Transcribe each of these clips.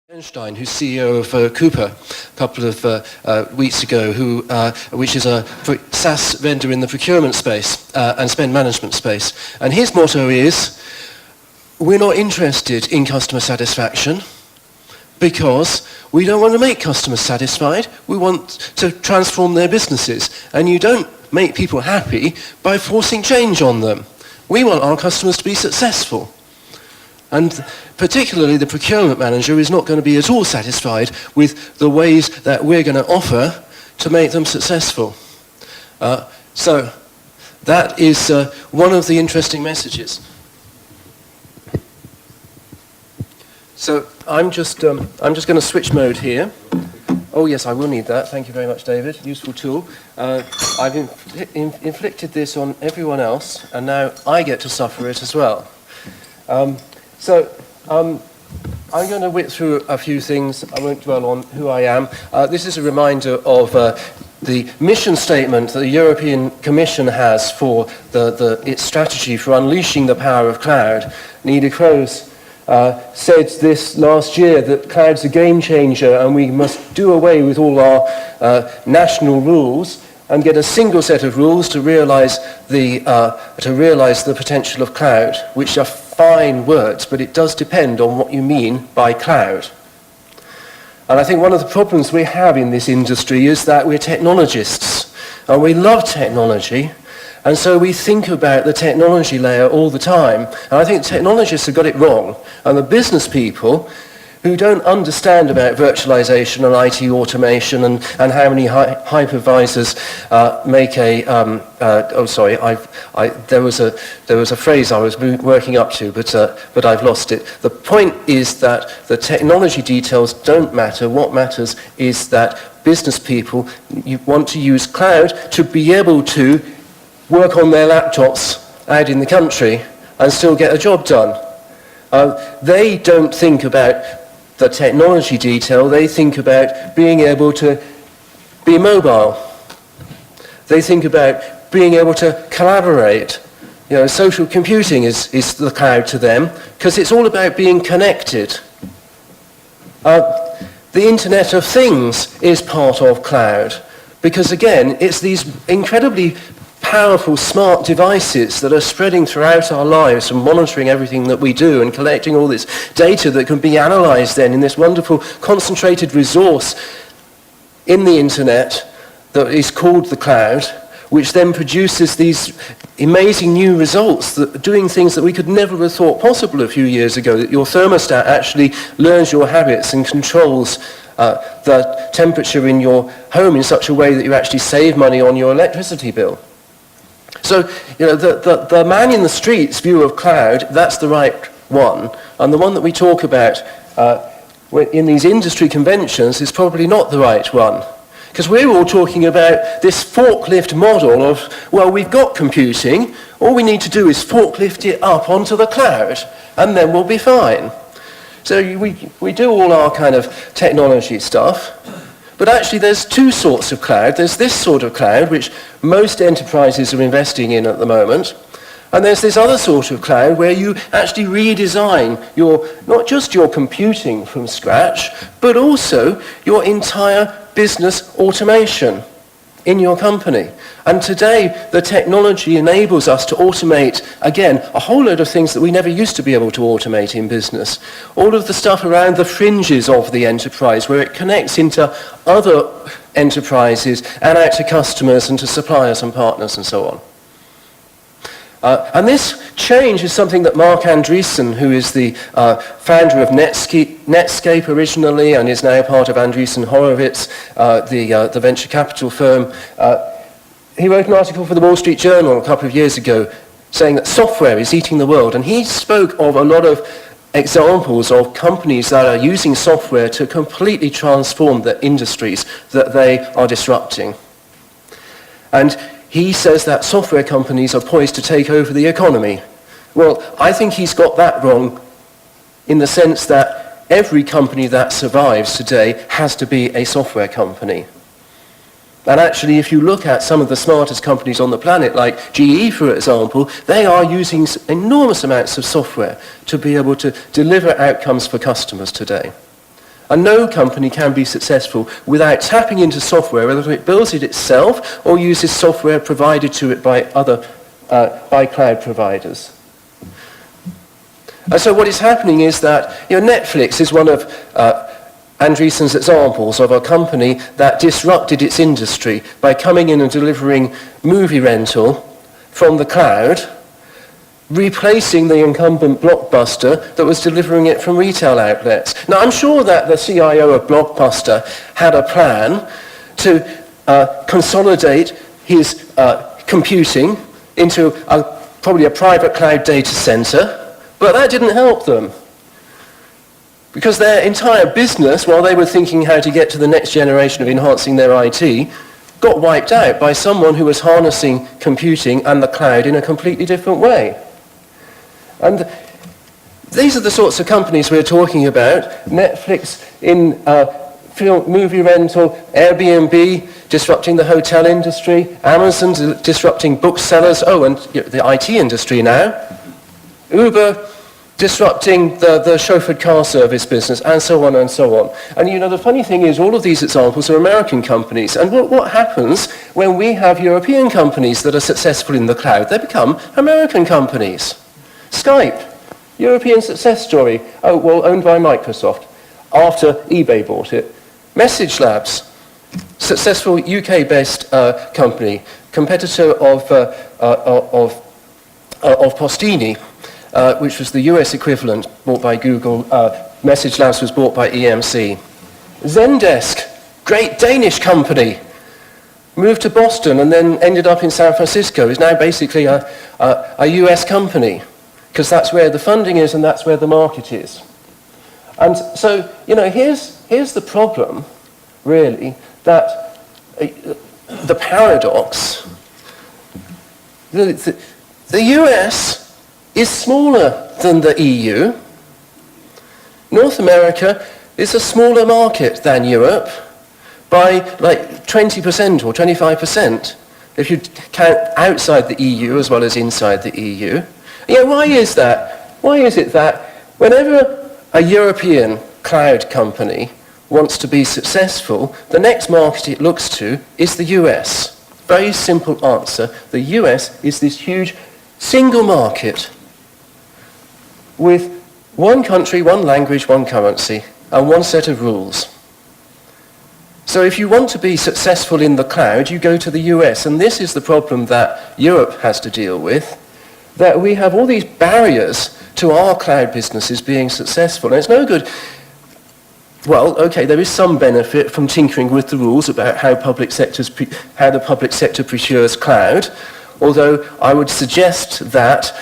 Einstein, who's CEO of Cooper, a couple of weeks ago, which is a SaaS vendor in the procurement space and spend management space. And his motto is, we're not interested in customer satisfaction because we don't want to make customers satisfied. We want to transform their businesses. And you don't make people happy by forcing change on them. We want our customers to be successful. And particularly the procurement manager is not going to be at all satisfied with the ways that we're going to offer to make them successful. So that is one of the interesting messages. So I'm just going to switch mode here. Oh yes, I will need that. Thank you very much, David. Useful tool. I've inflicted this on everyone else, and now I get to suffer it as well. I'm going to whip through a few things. I won't dwell on who I am. This is a reminder of the mission statement that the European Commission has for its strategy for unleashing the power of cloud. Nida Kroes said this last year, that cloud's a game changer and we must do away with all our national rules and get a single set of rules to realize the potential of cloud, which are fine words, but it does depend on what you mean by cloud. And I think one of the problems we have in this industry is that we're technologists, and we love technology, and so we think about the technology layer all the time. And I think technologists have got it wrong, and the business people who don't understand about virtualization and IT automation and how many hypervisors make a... there was a phrase I was working up to, but I've lost it. The point is that the technology details don't matter. What matters is that business people want to use cloud to be able to work on their laptops out in the country and still get a job done. They don't think about the technology detail. They think about being able to be mobile. They think about being able to collaborate. You know, social computing is the cloud to them because it's all about being connected. The Internet of Things is part of cloud because, again, it's these incredibly powerful smart devices that are spreading throughout our lives and monitoring everything that we do and collecting all this data that can be analyzed then in this wonderful concentrated resource in the internet that is called the cloud, which then produces these amazing new results, that doing things that we could never have thought possible a few years ago, that your thermostat actually learns your habits and controls the temperature in your home in such a way that you actually save money on your electricity bill. So, you know, the man in the street's view of cloud, that's the right one. And the one that we talk about in these industry conventions is probably not the right one. Because we're all talking about this forklift model of, well, we've got computing, all we need to do is forklift it up onto the cloud, and then we'll be fine. So we do all our kind of technology stuff. But actually there's two sorts of cloud. There's this sort of cloud, which most enterprises are investing in at the moment. And there's this other sort of cloud where you actually redesign not just your computing from scratch, but also your entire business automation in your company. And today, the technology enables us to automate, again, a whole load of things that we never used to be able to automate in business. All of the stuff around the fringes of the enterprise, where it connects into other enterprises and out to customers and to suppliers and partners and so on. And this change is something that Mark Andreessen, who is the founder of Netscape originally and is now part of Andreessen Horowitz, the venture capital firm, he wrote an article for the Wall Street Journal a couple of years ago saying that software is eating the world. And he spoke of a lot of examples of companies that are using software to completely transform the industries that they are disrupting. And he says that software companies are poised to take over the economy. Well, I think he's got that wrong in the sense that every company that survives today has to be a software company. And actually, if you look at some of the smartest companies on the planet, like GE, for example, they are using enormous amounts of software to be able to deliver outcomes for customers today. And no company can be successful without tapping into software, whether it builds it itself or uses software provided to it by by cloud providers. And so what is happening is that Netflix is one of Andreessen's examples of a company that disrupted its industry by coming in and delivering movie rental from the cloud, replacing the incumbent Blockbuster that was delivering it from retail outlets. Now, I'm sure that the CIO of Blockbuster had a plan to consolidate his computing into probably a private cloud data center, but that didn't help them. Because their entire business, while they were thinking how to get to the next generation of enhancing their IT, got wiped out by someone who was harnessing computing and the cloud in a completely different way. And these are the sorts of companies we're talking about. Netflix in film, movie rental, Airbnb disrupting the hotel industry, Amazon disrupting booksellers, and the IT industry now, Uber disrupting the chauffeured car service business, and so on and so on. And the funny thing is, all of these examples are American companies. And what happens when we have European companies that are successful in the cloud? They become American companies. Skype, European success story, owned by Microsoft, after eBay bought it. Message Labs, successful UK-based company, competitor of Postini, which was the US equivalent, bought by Google. Message Labs was bought by EMC. Zendesk, great Danish company, moved to Boston and then ended up in San Francisco, is now basically a US company, because that's where the funding is and that's where the market is. And so, here's the problem, really, that the paradox, the US is smaller than the EU. North America is a smaller market than Europe by like 20% or 25%, if you count outside the EU as well as inside the EU. Why is that? Why is it that whenever a European cloud company wants to be successful, the next market it looks to is the US? Very simple answer. The US is this huge single market with one country, one language, one currency, and one set of rules. So if you want to be successful in the cloud, you go to the US, and this is the problem that Europe has to deal with, that we have all these barriers to our cloud businesses being successful. And it's no good. Well, okay, there is some benefit from tinkering with the rules about how the public sector procures cloud, although I would suggest that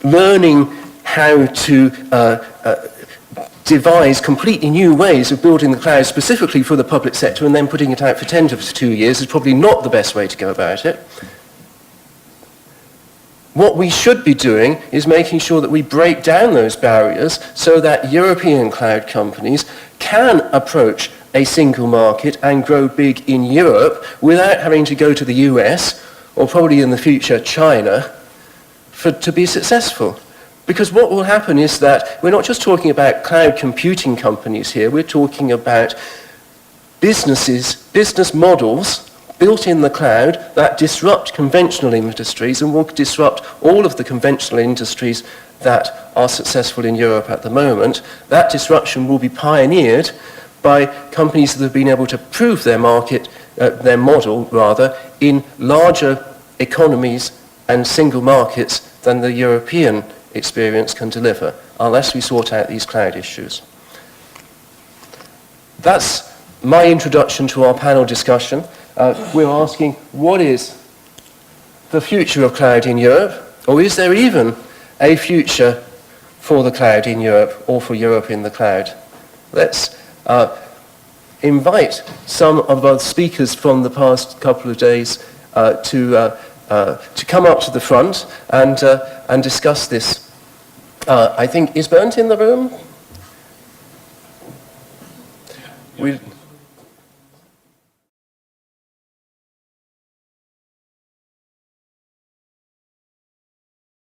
learning how to devise completely new ways of building the cloud specifically for the public sector and then putting it out for tender for 2 years is probably not the best way to go about it. What we should be doing is making sure that we break down those barriers so that European cloud companies can approach a single market and grow big in Europe without having to go to the US, or probably in the future China, to be successful. Because what will happen is that we're not just talking about cloud computing companies here, we're talking about business models built in the cloud that disrupt conventional industries and will disrupt all of the conventional industries that are successful in Europe at the moment. That disruption will be pioneered by companies that have been able to prove their model in larger economies and single markets than the European experience can deliver, unless we sort out these cloud issues. That's my introduction to our panel discussion. We're asking, what is the future of cloud in Europe? Or is there even a future for the cloud in Europe, or for Europe in the cloud? Let's invite some of our speakers from the past couple of days to come up to the front and discuss this. I think, is Bernd in the room?